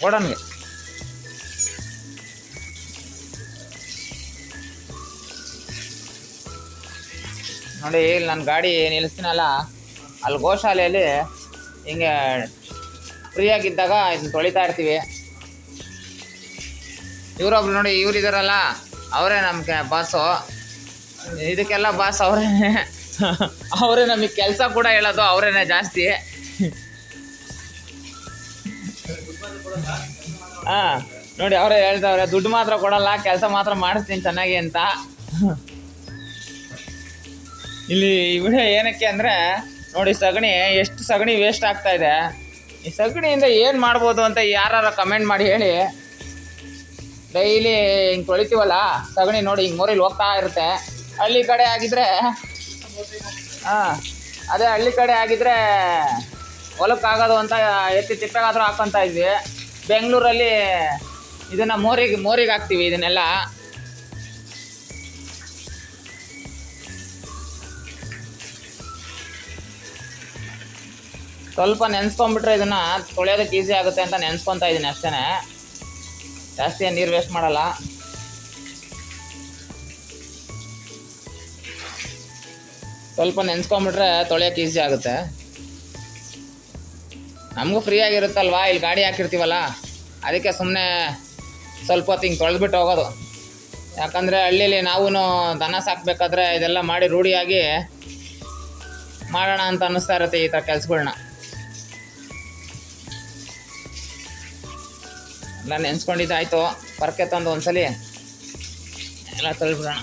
ಗೋಡನ್ಗೆ. ನೋಡಿ ಇಲ್ಲಿ ನನ್ನ ಗಾಡಿ ನಿಲ್ಲಿಸ್ತೀನಲ್ಲ, ಅಲ್ಲಿ ಗೋಶಾಲೆಯಲ್ಲಿ ಹಿಂಗೆ ಫ್ರೀಯಾಗಿದ್ದಾಗ ಇದನ್ನ ತೊಳಿತಾ ಇರ್ತೀವಿ. ಇವರೊಬ್ರು ನೋಡಿ, ಇವರಿದಾರಲ್ಲ ಅವರೇ ನಮಗೆ ಬಾಸು. ಇದಕ್ಕೆಲ್ಲ ಬಾಸ್ ಅವರೇನೆ. ಅವರೇ ನಮಗೆ ಕೆಲಸ ಕೂಡ ಹೇಳೋದು ಅವರೇನೆ ಜಾಸ್ತಿ. ಹಾಂ ನೋಡಿ, ಅವರೇ ಹೇಳ್ತಾವ್ರೆ ದುಡ್ಡು ಮಾತ್ರ ಕೊಡಲ್ಲ, ಕೆಲಸ ಮಾತ್ರ ಮಾಡಿಸ್ತೀನಿ ಚೆನ್ನಾಗಿ ಅಂತ. ಇಲ್ಲಿ ಈ ವಿಡಿಯೋ ಏನಕ್ಕೆ ಅಂದರೆ ನೋಡಿ, ಸಗಣಿ ಎಷ್ಟು ಸಗಣಿ ವೇಸ್ಟ್ ಆಗ್ತಾ ಇದೆ. ಈ ಸಗಣಿಯಿಂದ ಏನು ಮಾಡ್ಬೋದು ಅಂತ ಯಾರು ಕಮೆಂಟ್ ಮಾಡಿ ಹೇಳಿ. ಡೈಲಿ ಹಿಂಗೆ ತೊಳಿತೀವಲ್ಲ ಸಗಣಿ ನೋಡಿ, ಹಿಂಗೆ ಮೋರಿಲಿ ಹೋಗ್ತಾ ಇರುತ್ತೆ. ಹಳ್ಳಿ ಕಡೆ ಆಗಿದ್ರೆ ಅದೇ ಹಳ್ಳಿ ಕಡೆ ಆಗಿದ್ರೆ ಹೊಲಕ್ಕಾಗೋದು ಅಂತ ಎತ್ತಿ ತಿಪ್ಪೆಗಾದ್ರೂ ಹಾಕ್ಕೊತಾ ಇದ್ವಿ. ಬೆಂಗಳೂರಲ್ಲಿ ಇದನ್ನು ಮೋರಿಗೆ ಹಾಕ್ತೀವಿ ಇದನ್ನೆಲ್ಲ. ಸ್ವಲ್ಪ ನೆನೆಸ್ಕೊಂಡ್ಬಿಟ್ರೆ ಇದನ್ನು ತೊಳೆಯೋದಕ್ಕೆ ಈಸಿ ಆಗುತ್ತೆ ಅಂತ ನೆನೆಸ್ಕೊತಾ ಇದ್ದೀನಿ ಅಷ್ಟೇ. ಜಾಸ್ತಿ ನೀರು ವೇಸ್ಟ್ ಮಾಡಲ್ಲ. ಸ್ವಲ್ಪ ನೆನೆಸ್ಕೊಂಡ್ಬಿಟ್ರೆ ತೊಳೆಯೋಕೆ ಈಸಿ ಆಗುತ್ತೆ. ನಮಗೂ ಫ್ರೀ ಆಗಿರುತ್ತಲ್ವಾ, ಇಲ್ಲಿ ಗಾಡಿ ಹಾಕಿರ್ತೀವಲ್ಲ, ಅದಕ್ಕೆ ಸುಮ್ಮನೆ ಸ್ವಲ್ಪ ಹೊತ್ತು ಹಿಂಗೆ ತೊಳೆದ್ಬಿಟ್ಟು ಹೋಗೋದು. ಯಾಕಂದರೆ ಹಳ್ಳಿಲಿ ನಾವು ದನ ಸಾಕಬೇಕಾದ್ರೆ ಇದೆಲ್ಲ ಮಾಡಿ ರೂಢಿಯಾಗಿ ಮಾಡೋಣ ಅಂತ ಅನ್ನಿಸ್ತಾ ಇರುತ್ತೆ ಈ ಥರ ಕೆಲಸಗಳ್ನ. ಎಲ್ಲ ನೆನೆಸ್ಕೊಂಡಿದ್ದಾಯ್ತು, ಪರಕೆ ತಂದು ಒಂದ್ಸಲಿ ಎಲ್ಲ ತೊಳೆದ್ಬಿಡೋಣ.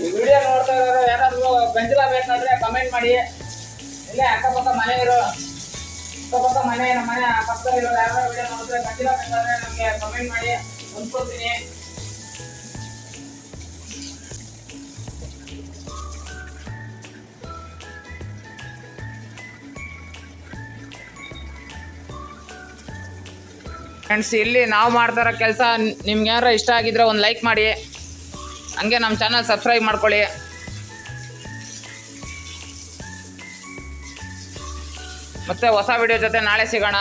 ಈ ವಿಡಿಯೋ ನೋಡ್ತಾ ಇರೋರು ಯಾರಾದ್ರೂ ಗಂಜಲ ಬೇಕಾದ್ರೆ ಕಮೆಂಟ್ ಮಾಡಿ. ಇಲ್ಲೇ ಅಕ್ಕಪಕ್ಕ ಮನೆ ನಮ್ಮ ಮನೆ ಪಕ್ಕದಲ್ಲಿರೋ ಯಾರು ವಿಡಿಯೋ ನೋಡಿದ್ರೆ ಗಂಜಲ ಬೇಕಾದ್ರೆ ನಮಗೆ ಕಮೆಂಟ್ ಮಾಡಿ, ಹೊಂದ್ಕೊಡ್ತೀನಿ. ಫ್ರೆಂಡ್ಸ್, ಇಲ್ಲಿ ನಾವು ಮಾಡ್ತಾ ಇರೋ ಕೆಲಸ ನಿಮ್ಗೆ ಯಾರು ಇಷ್ಟ ಆಗಿದ್ರೆ ಒಂದು ಲೈಕ್ ಮಾಡಿ, ಹಂಗೆ ನಮ್ಮ ಚಾನಲ್ ಸಬ್ಸ್ಕ್ರೈಬ್ ಮಾಡ್ಕೊಳ್ಳಿ. ಮತ್ತೆ ಹೊಸ ವಿಡಿಯೋ ಜೊತೆ ನಾಳೆ ಸಿಗೋಣ.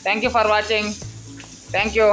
Thank you for watching. Thank you.